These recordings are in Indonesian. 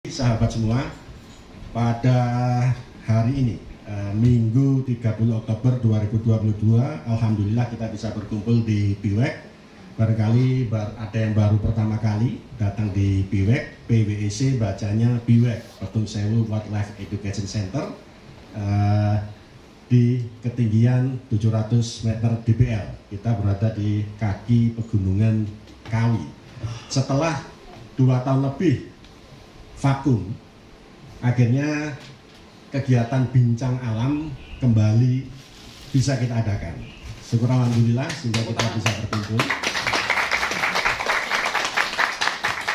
Sahabat semua, pada hari ini Minggu 30 Oktober 2022, Alhamdulillah kita bisa berkumpul di PIWEK. Barangkali ada yang baru pertama kali datang di PIWEK, PWEC bacanya PIWEK, Petung Sewu Wildlife Education Center, di ketinggian 700 meter DPL. Kita berada di kaki Pegunungan Kawi. Setelah 2 tahun lebih vakum, akhirnya kegiatan bincang alam kembali bisa kita adakan. Syukur alhamdulillah sehingga kita bisa berkumpul.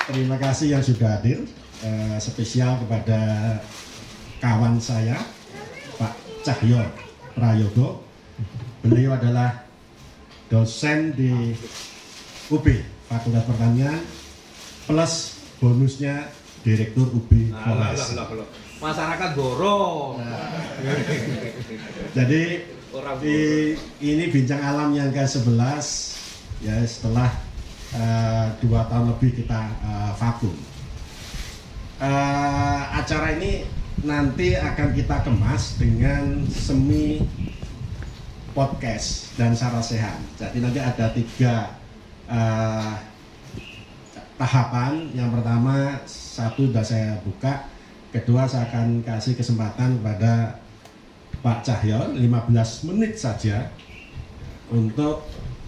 Terima kasih yang sudah hadir, spesial kepada kawan saya Pak Cahyo Prayogo. Beliau adalah dosen di UB Fakultas Pertanian plus bonusnya Direktur UB Polres. Masyarakat borong. Jadi ini bincang alam yang ke-11 ya, setelah 2 tahun lebih kita vakum. Acara ini nanti akan kita kemas dengan semi podcast dan sarasehan. Jadi nanti ada 3 tahapan. Yang pertama, 1 sudah saya buka, kedua saya akan kasih kesempatan kepada Pak Cahyo 15 menit saja untuk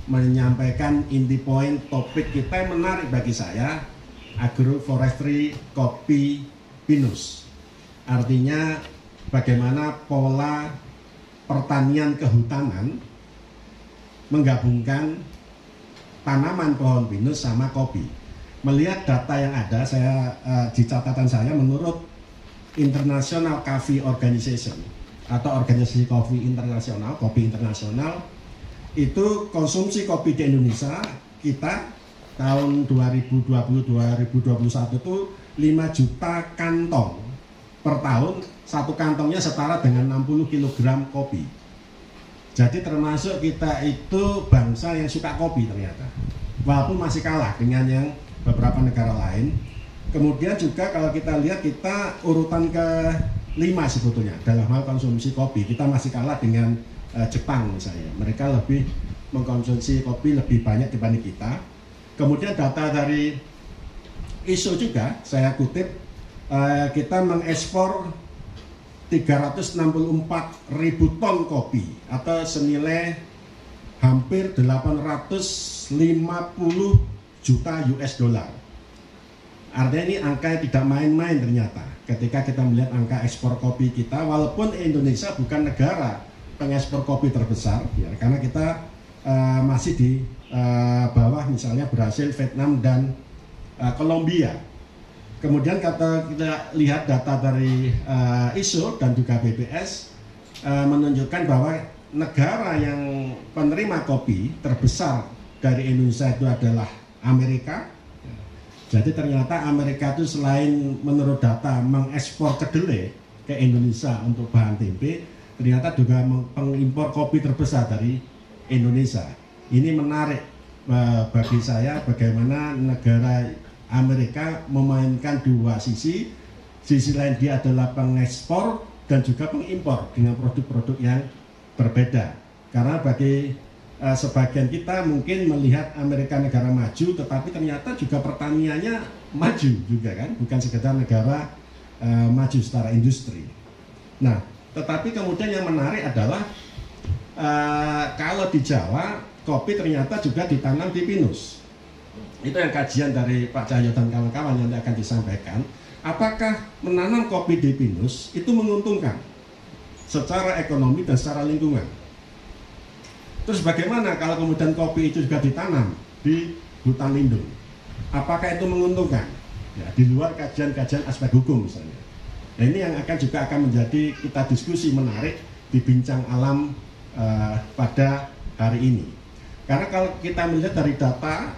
menyampaikan inti poin topik kita yang menarik bagi saya, agroforestry kopi pinus. Artinya bagaimana pola pertanian kehutanan menggabungkan tanaman pohon pinus sama kopi. Melihat data yang ada, saya di catatan saya, menurut International Coffee Organization atau organisasi kopi internasional, itu konsumsi kopi di Indonesia kita tahun 2020-2021 itu 5 juta kantong per tahun. 1 kantongnya setara dengan 60 kg kopi. Jadi termasuk kita itu bangsa yang suka kopi ternyata, walaupun masih kalah dengan yang beberapa negara lain. Kemudian juga kalau kita lihat, kita urutan ke-5 sebetulnya dalam hal konsumsi kopi. Kita masih kalah dengan Jepang misalnya. Mereka lebih mengkonsumsi kopi lebih banyak dibanding kita. Kemudian data dari ISO juga saya kutip, kita mengekspor 364.000 ton kopi atau senilai hampir 850 juta US dollar. Artinya ini angka yang tidak main-main ternyata ketika kita melihat angka ekspor kopi kita, walaupun Indonesia bukan negara pengekspor kopi terbesar ya, karena kita masih di bawah misalnya Brasil, Vietnam, dan Kolombia. Kemudian kita lihat data dari ISO dan juga BPS menunjukkan bahwa negara yang penerima kopi terbesar dari Indonesia itu adalah Amerika. Jadi ternyata Amerika itu selain menurut data mengekspor kedelai ke Indonesia untuk bahan tempe, ternyata juga mengimpor kopi terbesar dari Indonesia. Ini menarik bagi saya bagaimana negara Amerika memainkan 2 sisi. Sisi lain dia adalah pengekspor dan juga pengimpor dengan produk-produk yang berbeda. Karena bagi sebagian kita mungkin melihat Amerika negara maju, tetapi ternyata juga pertaniannya maju juga kan, bukan sekedar negara maju secara industri. Nah, tetapi kemudian yang menarik adalah kalau di Jawa kopi ternyata juga ditanam di pinus. Itu yang kajian dari Pak Cahyo dan kawan-kawan yang akan disampaikan. Apakah menanam kopi di pinus itu menguntungkan secara ekonomi dan secara lingkungan? Terus bagaimana kalau kemudian kopi itu juga ditanam di hutan lindung? Apakah itu menguntungkan? Ya, di luar kajian-kajian aspek hukum misalnya. Nah, ini yang juga akan menjadi kita diskusi menarik di bincang alam pada hari ini. Karena kalau kita melihat dari data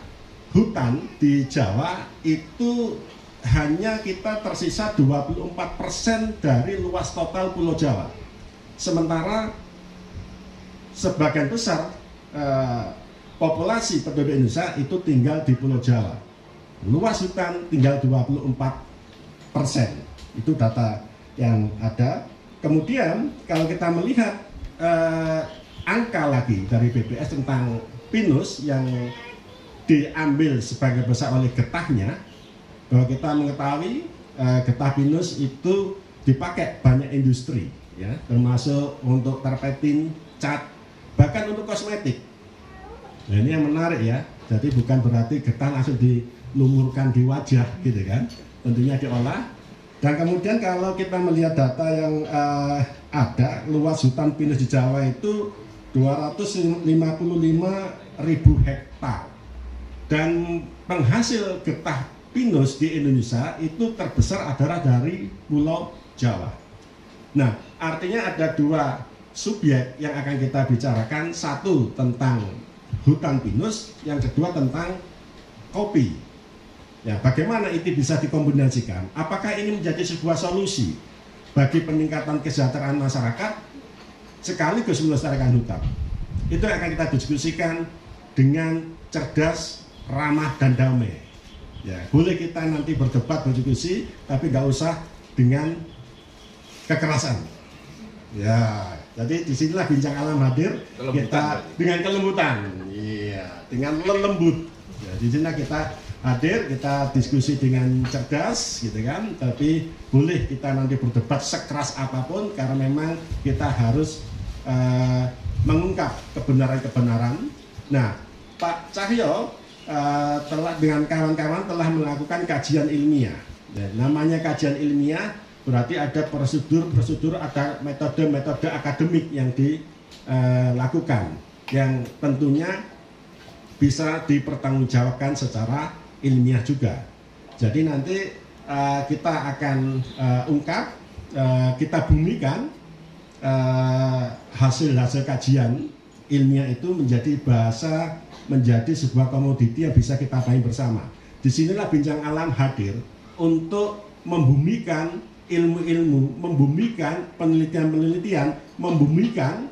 hutan di Jawa itu hanya kita tersisa 24% dari luas total Pulau Jawa. Sementara sebagian besar populasi penduduk Indonesia itu tinggal di Pulau Jawa. Luas hutan tinggal 24%. Itu data yang ada. Kemudian kalau kita melihat angka lagi dari BPS tentang pinus yang diambil sebagai besar oleh getahnya, bahwa kita mengetahui getah pinus itu dipakai banyak industri, ya, termasuk untuk terpentin, cat, bahkan untuk kosmetik. Nah, ini yang menarik ya. Jadi bukan berarti getah langsung dilumurkan di wajah gitu kan. Tentunya diolah. Dan kemudian kalau kita melihat data yang ada, luas hutan pinus di Jawa itu 255.000 hektar. Dan penghasil getah pinus di Indonesia itu terbesar adalah dari Pulau Jawa. Nah, artinya ada dua subjek yang akan kita bicarakan. Satu tentang hutan pinus, yang kedua tentang kopi. Ya, bagaimana itu bisa dikombinasikan? Apakah ini menjadi sebuah solusi bagi peningkatan kesejahteraan masyarakat sekaligus melestarikan hutan? Itu yang akan kita diskusikan dengan cerdas, ramah, dan damai. Ya, boleh kita nanti berdebat, berdiskusi, tapi nggak usah dengan kekerasan. Ya, jadi disinilah Bincang Alam hadir, kita dengan kelembutan, iya, dengan lembut. Ya, di sini kita hadir, kita diskusi dengan cerdas, gitu kan. Tapi boleh kita nanti berdebat sekeras apapun, karena memang kita harus mengungkap kebenaran-kebenaran. Nah, Pak Cahyo telah dengan kawan-kawan telah melakukan kajian ilmiah. Dan namanya kajian ilmiah berarti ada prosedur-prosedur, ada metode-metode akademik yang dilakukan, yang tentunya bisa dipertanggungjawabkan secara ilmiah juga. Jadi nanti kita akan ungkap, kita bumikan hasil-hasil kajian ilmiah itu menjadi bahasa, menjadi sebuah komoditi yang bisa kita pahami bersama. Disinilah Bincang Alam hadir untuk membumikan ilmu-ilmu, membumikan penelitian-penelitian, membumikan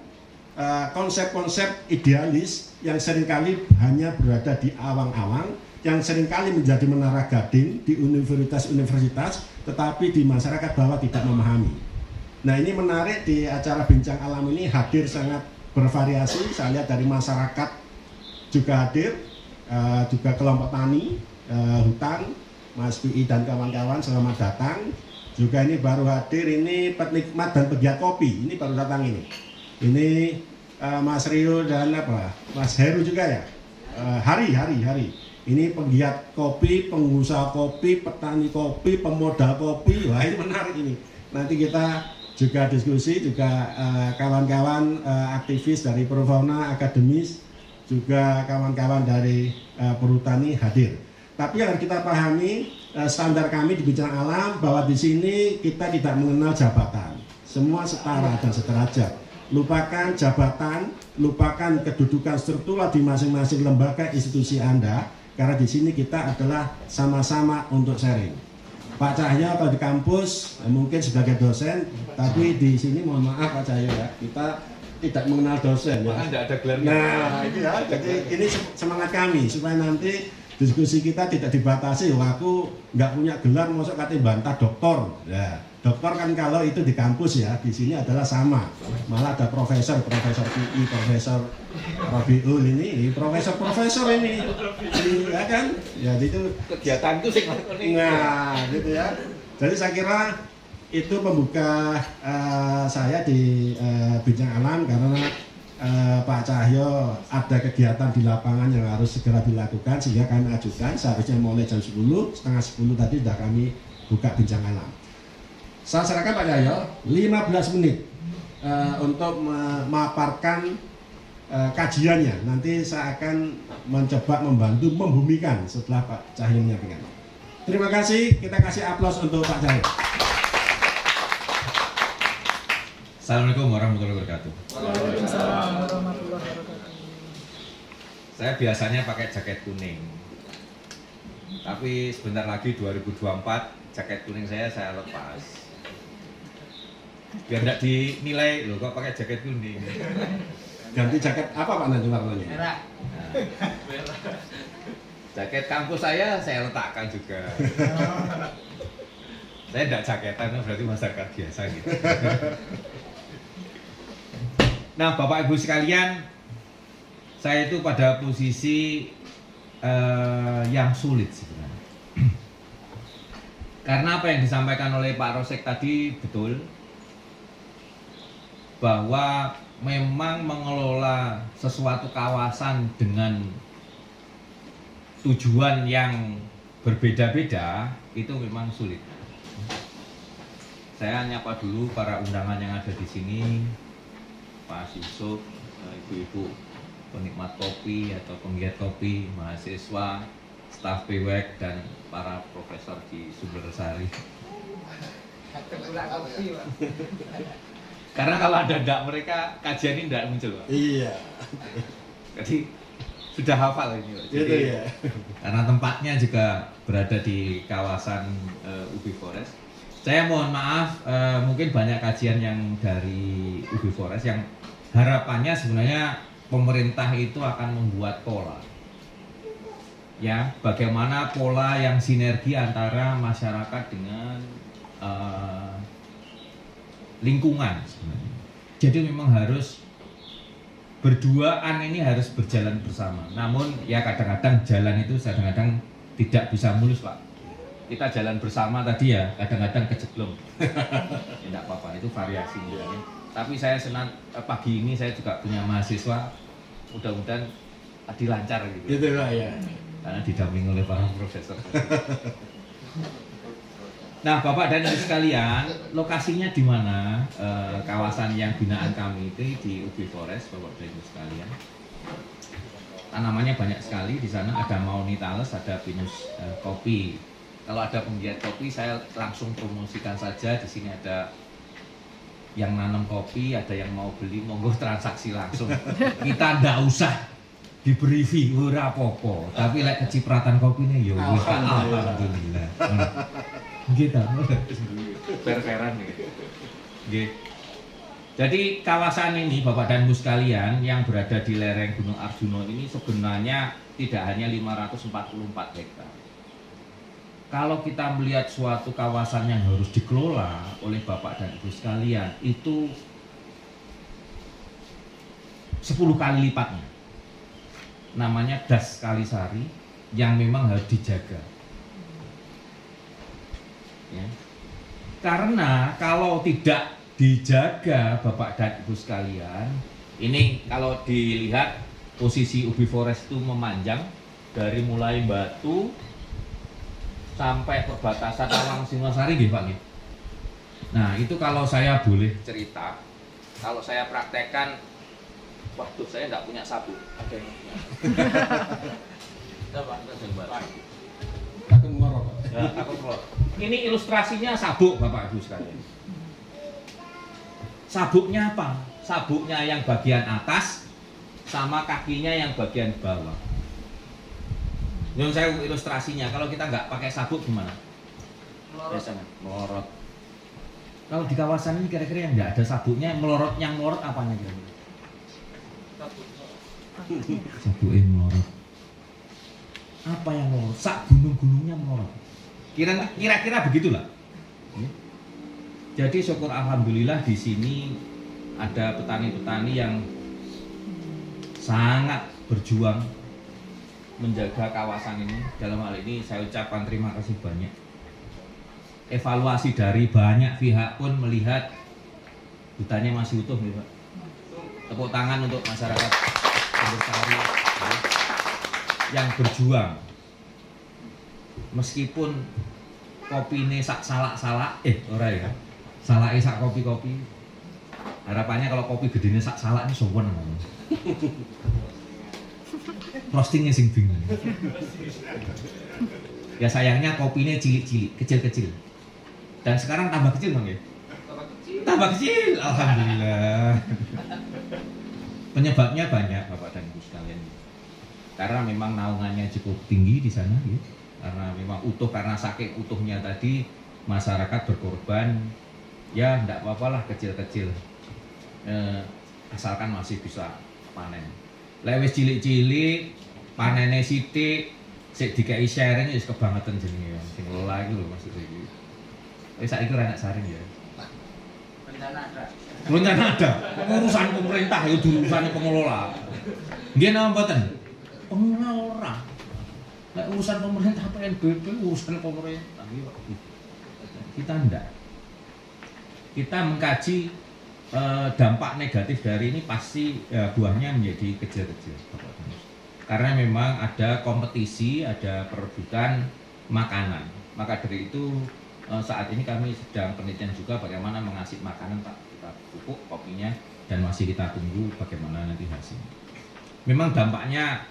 konsep-konsep idealis yang seringkali hanya berada di awang-awang, yang seringkali menjadi menara gading di universitas-universitas, tetapi di masyarakat bawah tidak memahami. Nah, ini menarik, di acara Bincang Alam ini hadir sangat bervariasi. Saya lihat dari masyarakat juga hadir, juga kelompok tani, hutan, Mas PI dan kawan-kawan, selamat datang. Juga ini baru hadir, ini penikmat dan pegiat kopi, ini baru datang ini. Ini Mas Rio dan apa, Mas Heru juga ya. Hari. Ini pegiat kopi, pengusaha kopi, petani kopi, pemodal kopi. Wah, ini menarik ini. Nanti kita juga diskusi, juga kawan-kawan aktivis dari Profauna, akademis, juga kawan-kawan dari perhutani hadir. Tapi yang kita pahami, standar kami di Bincang Alam bahwa di sini kita tidak mengenal jabatan. Semua setara dan sederajat. Lupakan jabatan, lupakan kedudukan struktural di masing-masing lembaga institusi Anda, karena di sini kita adalah sama-sama untuk sharing. Pak Cahyo kalau di kampus mungkin sebagai dosen, tapi di sini mohon maaf Pak Cahyo ya, kita tidak mengenal dosen ya. Tidak ada gelarnya. Nah, itu ya. Jadi ini semangat kami supaya nanti diskusi kita tidak dibatasi. Wah, aku nggak punya gelar, masuk katanya bantah doktor. Ya, doktor kan kalau itu di kampus ya, di sini adalah sama. Malah ada profesor PI, profesor Robiul ini profesor ini, ya kan? Ya itu Kegiatan itu sih. nah, gitu ya. Jadi saya kira itu pembuka saya di Bincang Alam, karena Pak Cahyo ada kegiatan di lapangan yang harus segera dilakukan, sehingga kami ajukan seharusnya mulai jam 10, setengah 10 tadi sudah kami buka Bincang Alam. Saya serahkan Pak Cahyo 15 menit untuk memaparkan kajiannya. Nanti saya akan mencoba membantu membumikan setelah Pak Cahyo menyampaikan. Terima kasih, kita kasih aplaus untuk Pak Cahyo. Assalamualaikum warahmatullahi wabarakatuh. Waalaikumsalam warahmatullahi wabarakatuh. Saya biasanya pakai jaket kuning, tapi sebentar lagi 2024 jaket kuning saya lepas. Biar tidak dinilai loh kok pakai jaket kuning. Ganti jaket apa Pak nanti warnanya? Merah. Nah, jaket kampus saya letakkan juga. Saya tidak jaketan, berarti masyarakat biasa gitu. Nah, Bapak Ibu sekalian, saya itu pada posisi yang sulit sebenarnya. Karena apa yang disampaikan oleh Pak Rosek tadi betul, bahwa memang mengelola sesuatu kawasan dengan tujuan yang berbeda-beda itu memang sulit. Saya nyapa dulu para undangan yang ada di sini, Pak Yusuf, ibu-ibu penikmat kopi atau penggiat kopi, mahasiswa, staf PWEK dan para profesor di Sumbersari. Karena kalau ada ndak mereka kajian ini ndak muncul, Pak. Iya. Jadi sudah hafal ini, Pak. Jadi, ya. karena tempatnya juga berada di kawasan UB Forest. Saya mohon maaf, mungkin banyak kajian yang dari UB Forest yang harapannya sebenarnya pemerintah itu akan membuat pola. Ya, bagaimana pola yang sinergi antara masyarakat dengan lingkungan sebenarnya. Jadi memang harus berduaan, ini harus berjalan bersama. Namun ya kadang-kadang jalan itu kadang-kadang tidak bisa mulus, Pak. Kita jalan bersama tadi ya kadang-kadang keceblong. Ya enggak apa-apa, itu variasi ya. Tapi saya senang pagi ini saya juga punya mahasiswa, mudah-mudahan tadi lancar gitu. Gitu Pak ya. Karena didampingi oleh para profesor. Nah, Bapak dan Ibu sekalian, lokasinya di mana? Kawasan yang binaan kami itu di UB Forest, Bapak dan Ibu sekalian. Tanamannya banyak sekali di sana, ada Maunitales, ada pinus kopi. Kalau ada penggiat kopi, saya langsung promosikan saja. Di sini ada yang nanam kopi, ada yang mau beli, monggo transaksi langsung. Kita ndak usah diberi fee ora apa-apa, tapi lek kecipratan kopinya ya wis alhamdulillah. Gitu. Fair-fairan gitu. Nggih. Jadi kawasan ini Bapak dan Ibu sekalian yang berada di lereng Gunung Arjuna ini sebenarnya tidak hanya 544 hektar. Kalau kita melihat suatu kawasan yang harus dikelola oleh Bapak dan Ibu sekalian, itu 10 kali lipatnya. Namanya Das Kalisari yang memang harus dijaga. Ya. Karena kalau tidak dijaga Bapak dan Ibu sekalian, ini kalau dilihat posisi UB Forest itu memanjang dari mulai Batu sampai perbatasan Awang Singosari nggih Pak nggih. Nah, itu kalau saya boleh cerita, kalau saya praktekkan, waduh saya enggak punya sabuk. Ada yang punya. Aku ngorok. Ya, aku ngorok. Ini ilustrasinya sabuk Bapak Ibu sekalian. Sabuknya apa? Sabuknya yang bagian atas sama kakinya yang bagian bawah. Yang saya ilustrasinya, kalau kita nggak pakai sabuk gimana? Biasanya melorot. Kalau di kawasan ini kira-kira yang nggak ada sabuknya, melorot, yang melorot apanya kira-kira? Sabuknya melorot. Apa yang melorot? Sak gunung-gunungnya melorot. Kira-kira begitulah. Jadi syukur alhamdulillah di sini ada petani-petani yang sangat berjuang menjaga kawasan ini. Dalam hal ini saya ucapkan terima kasih banyak. Evaluasi dari banyak pihak pun melihat hutannya masih utuh nih Pak. Tepuk tangan untuk masyarakat Sumbersari yang berjuang. Meskipun kopi ini sak salak-salak, ora ya. Salake sak kopi-kopi. Harapannya kalau kopi gedene sak salak ini sowan. Roastingnya sing bingung. Ya sayangnya kopinya cilik-cilik, kecil-kecil. Dan sekarang tambah kecil Bang ya? Tambah kecil, alhamdulillah. Penyebabnya banyak Bapak dan Ibu sekalian. Karena memang naungannya cukup tinggi di sana ya. Karena memang utuh, karena saking utuhnya tadi masyarakat berkorban. Ya enggak apa-apalah kecil-kecil. Asalkan masih bisa panen. Lewis cilik-cilik, panennya sithik, sik dikai sharing wis kebangetan jenenge. Sing lola iki lho maksud iki. saiki ora enak saring ya. Rencana ada. Rencana ada. Urusan pemerintah itu urusan pengelola. Nggih napa mboten? Pengelola ora. Nek urusan pemerintah PNBP urusan pemerintah. Kita ndak. Kita mengkaji dampak negatif dari ini pasti buahnya menjadi kecil-kecil. Karena memang ada kompetisi, ada perebutan makanan. Maka dari itu saat ini kami sedang penelitian juga bagaimana mengasih makanan Pak. Kita pupuk kopinya dan masih kita tunggu bagaimana nanti hasilnya. Memang dampaknya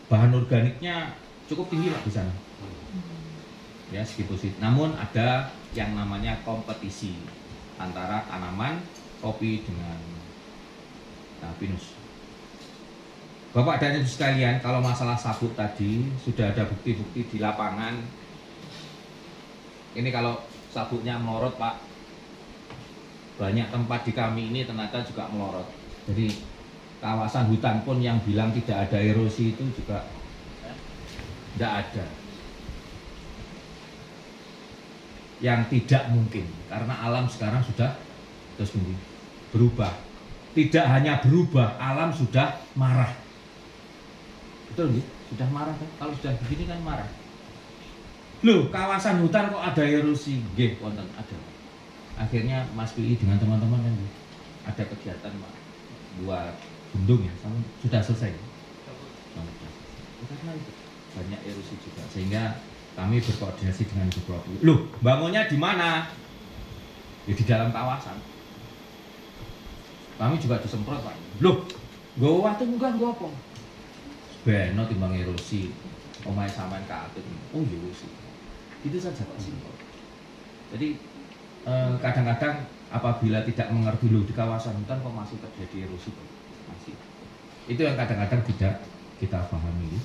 bahan organiknya cukup tinggi Pak di sana. Ya segitu sih. Namun ada yang namanya kompetisi antara tanaman kopi dengan pinus. Bapak dan Ibu sekalian, kalau masalah sabut tadi sudah ada bukti-bukti di lapangan. Ini kalau sabutnya melorot Pak, banyak tempat di kami ini ternyata juga melorot. Jadi kawasan hutan pun yang bilang tidak ada erosi itu juga tidak ada. Yang tidak mungkin karena alam sekarang sudah terus berubah. Tidak hanya berubah, alam sudah marah. Betul nggih? Sudah marah kan? Kalau sudah begini kan marah. Loh, kawasan hutan kok ada erosi? Nggih, wonten ada. Akhirnya Mas PI dengan teman-teman kan ada kegiatan Pak buat bendung ya, sudah selesai. Karena itu banyak erosi juga sehingga kami berkoordinasi dengan Ibu Prof. Loh, bangunnya di mana? Ya di dalam kawasan. Kami juga disemprot Pak. Loh, nggo waktu munggah nggo apa? Beno timbang erosi. Omahe sampean kaatut. Oh iya wis. Itu saja Pak simpel. Jadi kadang-kadang apabila tidak mengerti loh di kawasan hutan kok masih terjadi erosi Pak. Masih. Itu yang kadang-kadang tidak kita pahami.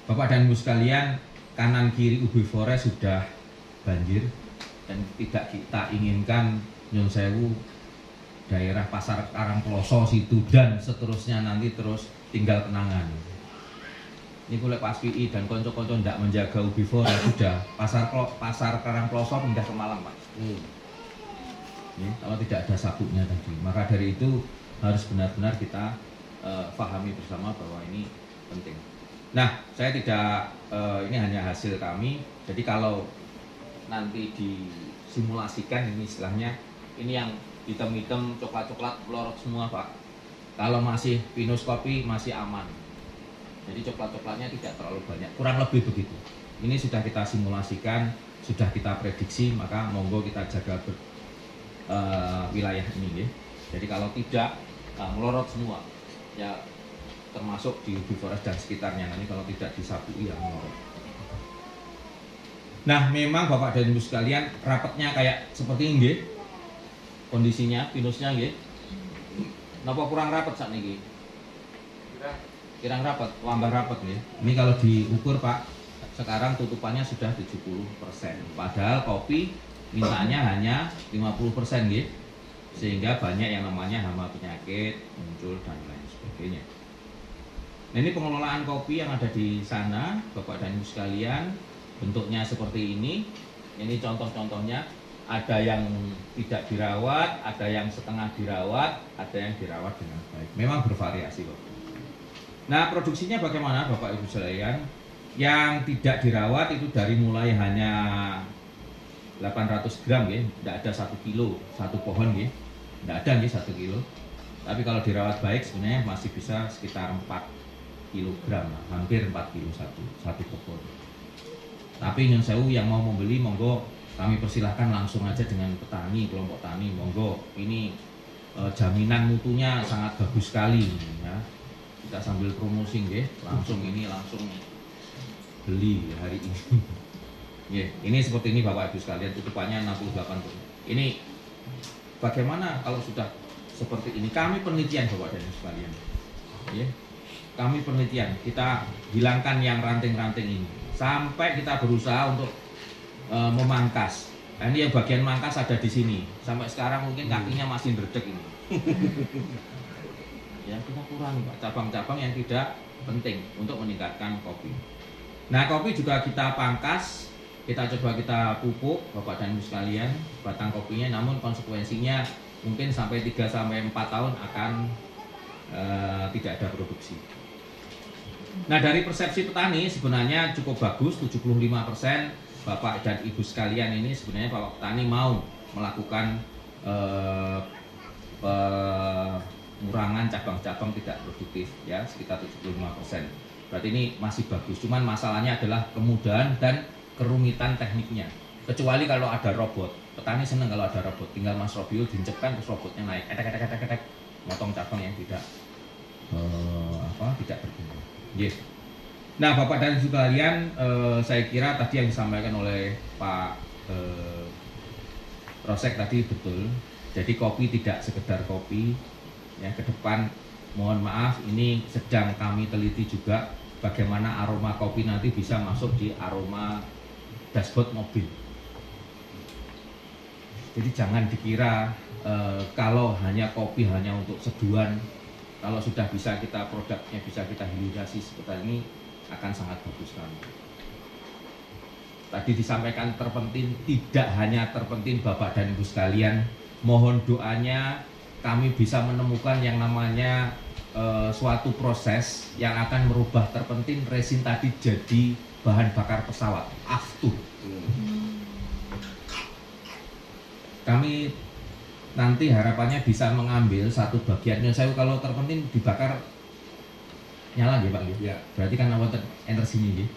Bapak dan Ibu sekalian, kanan kiri UB Forest sudah banjir dan tidak kita inginkan Nyun Sewu, daerah Pasar Karangploso situ dan seterusnya nanti terus tinggal kenangan. Ini kulit Pas PI dan konco-konco tidak menjaga UB Forest sudah Pasar Karangploso pindah ke Malang Pak. Ya, kalau tidak ada sabuknya tadi, maka dari itu harus benar-benar kita pahami bersama bahwa ini penting. Nah, saya tidak, ini hanya hasil kami. Jadi kalau nanti disimulasikan ini istilahnya, ini yang hitam-hitam, coklat-coklat, melorot semua Pak. Kalau masih pinus kopi masih aman. Jadi coklat-coklatnya tidak terlalu banyak, kurang lebih begitu. Ini sudah kita simulasikan, sudah kita prediksi, maka monggo kita jaga wilayah ini. Ya. Jadi kalau tidak melorot semua, ya termasuk di UB Forest dan sekitarnya nanti kalau tidak disabui ya melorot. Nah memang Bapak dan Ibu sekalian rapatnya kayak seperti ini kondisinya, pinusnya nggih. Napa kurang rapat saat ini? Kurang rapat, tambah rapat nggih. Ini kalau diukur Pak, sekarang tutupannya sudah 70%. Padahal kopi mintanya hanya 50% nggih. Sehingga banyak yang namanya hama penyakit muncul dan lain sebagainya. Nah ini pengelolaan kopi yang ada di sana, Bapak dan Ibu sekalian, bentuknya seperti ini. Ini contoh-contohnya, ada yang tidak dirawat, ada yang setengah dirawat, ada yang dirawat dengan baik. Memang bervariasi Bapak. Nah produksinya bagaimana Bapak Ibu sekalian? Yang tidak dirawat itu dari mulai hanya 800 gram ya, tidak ada 1 kilo, satu pohon ya, tidak ada ya 1 kilo. Tapi kalau dirawat baik sebenarnya masih bisa sekitar 4 kilogram, hampir 4 kilo satu pohon. Tapi Nyun Sewu yang mau membeli monggo kami persilahkan langsung aja dengan petani, kelompok tani, monggo. Ini jaminan mutunya sangat bagus sekali ya. Kita sambil promosi nggih, langsung beli hari ini. Ya, ini seperti ini Bapak Ibu sekalian, tutupannya 68%. Ini bagaimana kalau sudah seperti ini? Kami penelitian Bapak dan Ibu sekalian. Ya. Kami penelitian, kita hilangkan yang ranting-ranting ini sampai kita berusaha untuk memangkas. Nah, ini yang bagian mangkas ada di sini. Sampai sekarang mungkin kakinya masih ndredeg ini. Ya, kita kurangi Pak, cabang-cabang yang tidak penting untuk meningkatkan kopi. Nah, kopi juga kita pangkas kita coba kita pupuk Bapak dan Ibu sekalian batang kopinya, namun konsekuensinya mungkin sampai 3-4 tahun akan tidak ada produksi. Nah, dari persepsi petani sebenarnya cukup bagus, 75% Bapak dan Ibu sekalian ini sebenarnya Bapak petani mau melakukan pengurangan cabang-cabang tidak produktif ya, sekitar 75%. Berarti ini masih bagus, cuman masalahnya adalah kemudahan dan kerumitan tekniknya. Kecuali kalau ada robot, petani senang kalau ada robot, tinggal Mas Robio diinjekkan terus robotnya naik, etek, motong cabang yang tidak tidak berguna. Yes. Nah, Bapak dan Ibu sekalian, saya kira tadi yang disampaikan oleh Pak Rosek tadi betul. Jadi kopi tidak sekedar kopi. Ya, ke depan mohon maaf ini sedang kami teliti juga bagaimana aroma kopi nanti bisa masuk di aroma dashboard mobil. Jadi jangan dikira kalau hanya kopi hanya untuk seduhan, kalau sudah bisa kita produknya bisa kita hilirisasi seperti ini akan sangat bagus sekali. Tadi disampaikan terpenting, tidak hanya terpenting Bapak dan Ibu sekalian, mohon doanya kami bisa menemukan yang namanya suatu proses yang akan merubah terpenting resin tadi jadi bahan bakar pesawat, aftur. Kami nanti harapannya bisa mengambil satu bagiannya. Saya kalau terpenting dibakar nyala ya Pak ya. Berarti kan awal energinya ya.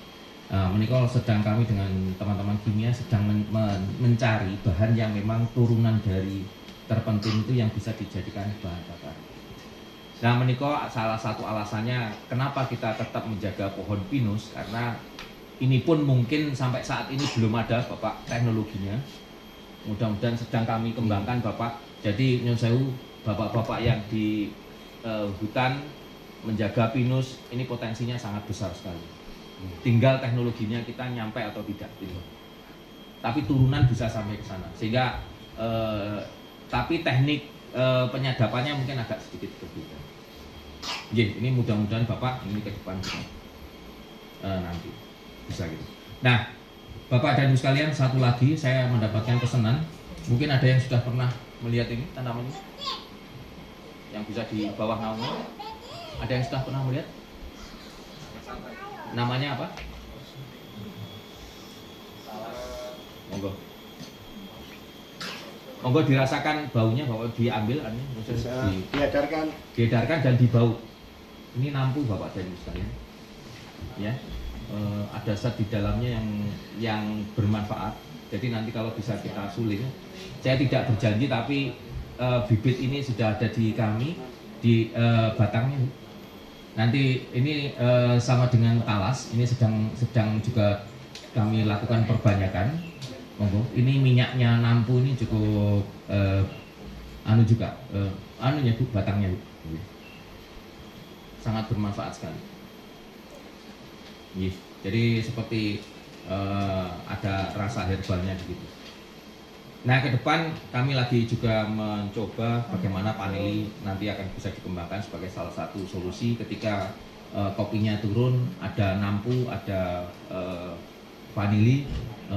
Menikah sedang kami dengan teman-teman kimia sedang mencari bahan yang memang turunan dari terpenting itu yang bisa dijadikan bahan bakar. Nah, menikah salah satu alasannya kenapa kita tetap menjaga pohon pinus, karena ini pun mungkin sampai saat ini belum ada Bapak teknologinya. Mudah-mudahan sedang kami kembangkan Bapak. Jadi nyun sewu Bapak-bapak yang di hutan menjaga pinus ini potensinya sangat besar sekali. Tinggal teknologinya kita nyampe atau tidak gitu. Tapi turunan bisa sampai ke sana. Sehingga tapi teknik penyadapannya mungkin agak sedikit berbeda. Ini mudah-mudahan Bapak ini ke depan nanti bisa gitu. Nah, Bapak dan Ibu sekalian, satu lagi saya mendapatkan pesanan. Mungkin ada yang sudah pernah melihat ini tanaman ini yang bisa di bawah naungan. Ada yang sudah pernah melihat? Namanya apa? Monggo. Monggo dirasakan baunya, bahwa diambil diedarkan dan dibau. Ini nampu Bapak dan Ibu sekalian. Ya. Ada zat di dalamnya yang bermanfaat. Jadi nanti kalau bisa kita suling, saya tidak berjanji tapi bibit ini sudah ada di kami di batangnya. Nanti ini sama dengan talas, ini sedang juga kami lakukan perbanyakan. Monggo, ini minyaknya nampu ini cukup anunya Bu, batangnya Bu. Sangat bermanfaat sekali. Jadi seperti ada rasa herbalnya begitu. Nah, ke depan kami lagi juga mencoba bagaimana paneli nanti akan bisa dikembangkan sebagai salah satu solusi ketika kopinya turun, ada nampu, ada vanili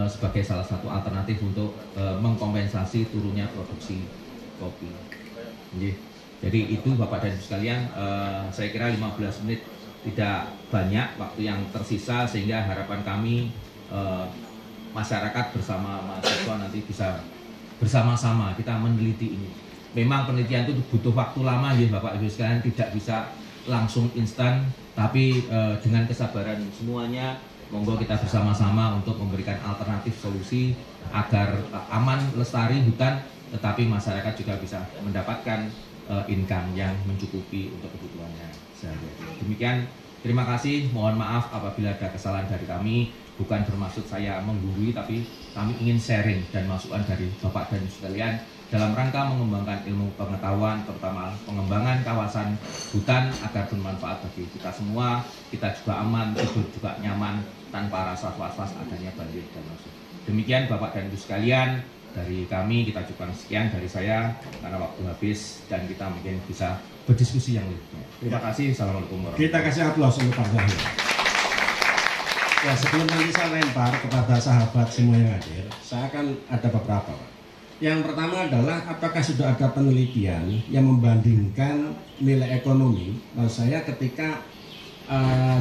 sebagai salah satu alternatif untuk mengkompensasi turunnya produksi kopi. Jadi itu Bapak dan Ibu sekalian, saya kira 15 menit tidak banyak waktu yang tersisa, sehingga harapan kami masyarakat bersama mahasiswa nanti bisa bersama-sama kita meneliti ini. Memang penelitian itu butuh waktu lama ya Bapak Ibu sekalian, tidak bisa langsung instan, tapi dengan kesabaran semuanya monggo kita bersama-sama untuk memberikan alternatif solusi agar aman lestari hutan, tetapi masyarakat juga bisa mendapatkan income yang mencukupi untuk kebutuhannya sehari-hari. Demikian, terima kasih. Mohon maaf apabila ada kesalahan dari kami. Bukan bermaksud saya menggurui, tapi kami ingin sharing dan masukan dari Bapak dan Ibu sekalian dalam rangka mengembangkan ilmu pengetahuan, terutama pengembangan kawasan hutan agar bermanfaat bagi kita semua. Kita juga aman, tidur juga nyaman, tanpa rasa was-was adanya banjir dan masuk. Demikian Bapak dan Ibu sekalian, dari kami kita cukupkan sekian dari saya karena waktu habis dan kita mungkin bisa berdiskusi yang lebih. Terima kasih. Assalamualaikum warahmatullahi wabarakatuh. Kita kasih aplaus untuk Pak Zahir. Ya, sebelum nanti saya lempar kepada sahabat semua yang hadir, saya akan ada beberapa. Yang pertama adalah apakah sudah ada penelitian yang membandingkan nilai ekonomi, maksud saya ketika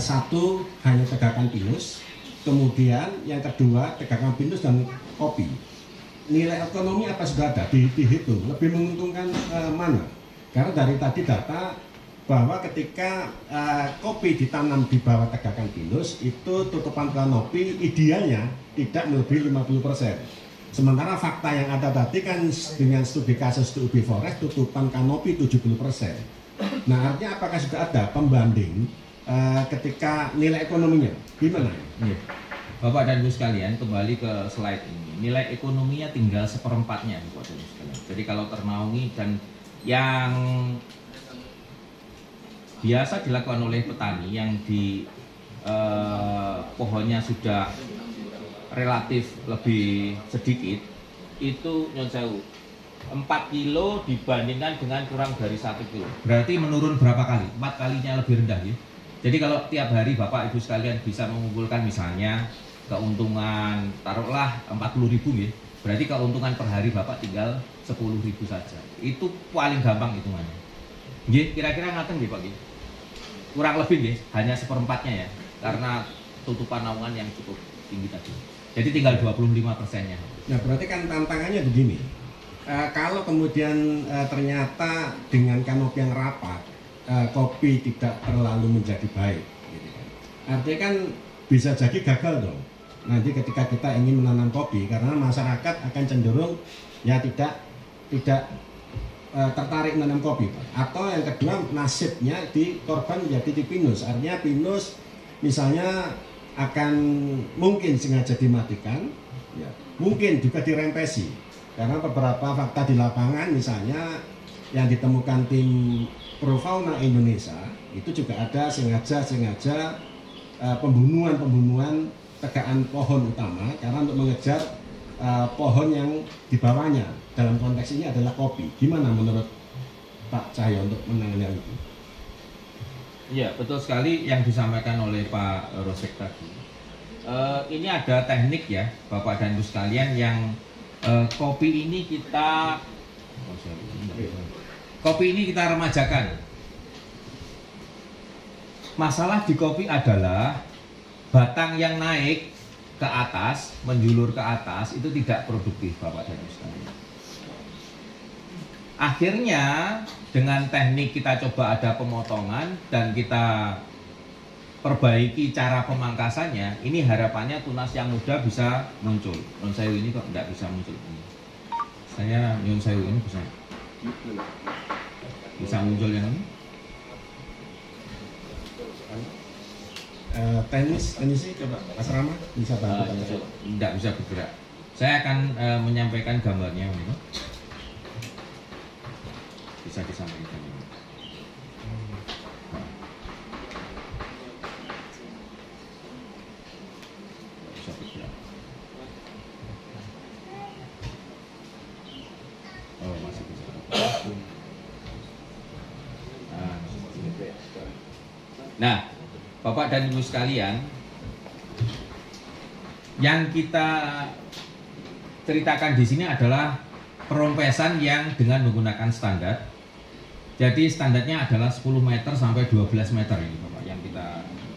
satu hanya tegakan pinus, kemudian yang kedua tegakan pinus dan kopi. Nilai ekonomi apa sudah ada dihitung, lebih menguntungkan mana? Karena dari tadi data bahwa ketika kopi ditanam di bawah tegakan pinus itu tutupan kanopi idealnya tidak melebihi 50%. Sementara fakta yang ada tadi kan dengan studi kasus di UB Forest tutupan kanopi 70%. Nah, artinya apakah sudah ada pembanding ketika nilai ekonominya gimana? Iya. Bapak dan Ibu sekalian, kembali ke slide ini. Nilai ekonominya tinggal seperempatnya, Bapak dan Ibu sekalian. Jadi kalau ternaungi dan yang biasa dilakukan oleh petani yang di pohonnya sudah relatif lebih sedikit, itu nyon sewu 4 kilo dibandingkan dengan kurang dari 1 kilo. Berarti menurun berapa kali? 4 kalinya lebih rendah ya. Jadi kalau tiap hari Bapak Ibu sekalian bisa mengumpulkan misalnya keuntungan taruhlah 40.000 ya. Berarti keuntungan per hari Bapak tinggal 10.000 saja. Itu paling gampang hitungannya. Nggih, kira-kira ngaten nggih Pak nggih. Kurang lebih nggih, hanya seperempatnya ya. Karena tutupan naungan yang cukup tinggi tadi. Jadi tinggal 25%-nya. Nah, berarti kan tantangannya begini. Kalau kemudian ternyata dengan kanopi yang rapat, kopi tidak terlalu menjadi baik, gitu kan. Artinya kan bisa jadi gagal dong. Nanti ketika kita ingin menanam kopi, karena masyarakat akan cenderung ya tidak tertarik menanam kopi, Pak. Atau yang kedua nasibnya di korban menjadi di pinus. Artinya pinus misalnya akan mungkin sengaja dimatikan, ya, mungkin juga dirempesi. Karena beberapa fakta di lapangan misalnya yang ditemukan tim Profauna Indonesia itu juga ada sengaja pembunuhan tegaan pohon utama karena untuk mengejar pohon yang di bawahnya. Dalam konteks ini adalah kopi. Gimana menurut Pak Cahyo untuk menangani hal itu? Iya, betul sekali yang disampaikan oleh Pak Rosek tadi. Ini ada teknik ya, Bapak dan Ibu sekalian, yang kopi ini kita remajakan. Masalah di kopi adalah batang yang naik ke atas, menjulur ke atas itu tidak produktif, Bapak dan Ibu sekalian. Akhirnya dengan teknik kita coba ada pemotongan dan kita perbaiki cara pemangkasannya, ini harapannya tunas yang muda bisa muncul. Nyun sewu ini kok tidak bisa muncul. Saya nyun sewu ini bisa muncul yang ini. Teknis coba Mas Rama bisa bantu. Tidak bisa bergerak. Saya akan menyampaikan gambarnya ini. Bisa disampaikan ini. Bisa bergerak. Oh, masih bisa. Nah, Bapak dan Ibu sekalian, yang kita ceritakan di sini adalah perompesan yang dengan menggunakan standar. Jadi standarnya adalah 10 meter sampai 12 meter ini Bapak yang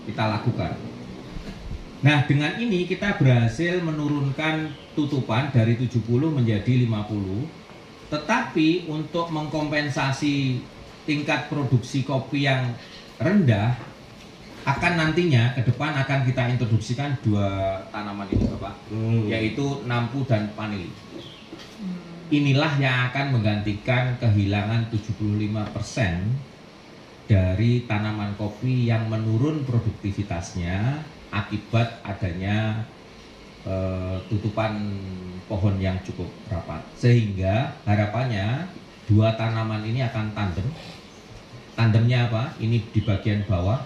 kita lakukan. Nah, dengan ini kita berhasil menurunkan tutupan dari 70 menjadi 50. Tetapi untuk mengkompensasi tingkat produksi kopi yang rendah, akan nantinya ke depan akan kita introduksikan 2 tanaman ini Bapak, yaitu nampu dan panili. Inilah yang akan menggantikan kehilangan 75% dari tanaman kopi yang menurun produktivitasnya akibat adanya tutupan pohon yang cukup rapat. Sehingga harapannya 2 tanaman ini akan tandem. Tandemnya apa? Ini di bagian bawah,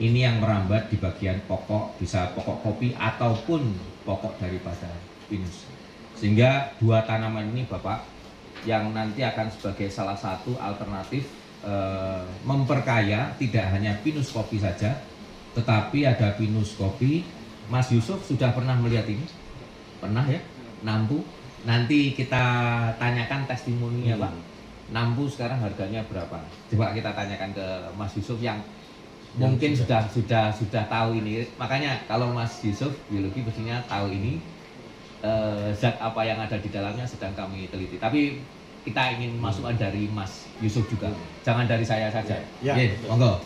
ini yang merambat di bagian pokok, bisa pokok kopi ataupun pokok daripada pinus. Sehingga 2 tanaman ini Bapak yang nanti akan sebagai salah satu alternatif memperkaya tidak hanya pinus kopi saja, tetapi ada pinus kopi, Mas Yusuf sudah pernah melihat ini? Pernah ya? Nampu. Nanti kita tanyakan testimoninya Pak. Nampu sekarang harganya berapa? Coba kita tanyakan ke Mas Yusuf yang mungkin sudah tahu ini. Makanya kalau Mas Yusuf biologi pastinya tahu ini zat apa yang ada di dalamnya sedang kami teliti. Tapi kita ingin masukan dari Mas Yusuf juga. Jangan dari saya saja. Ya. Monggo.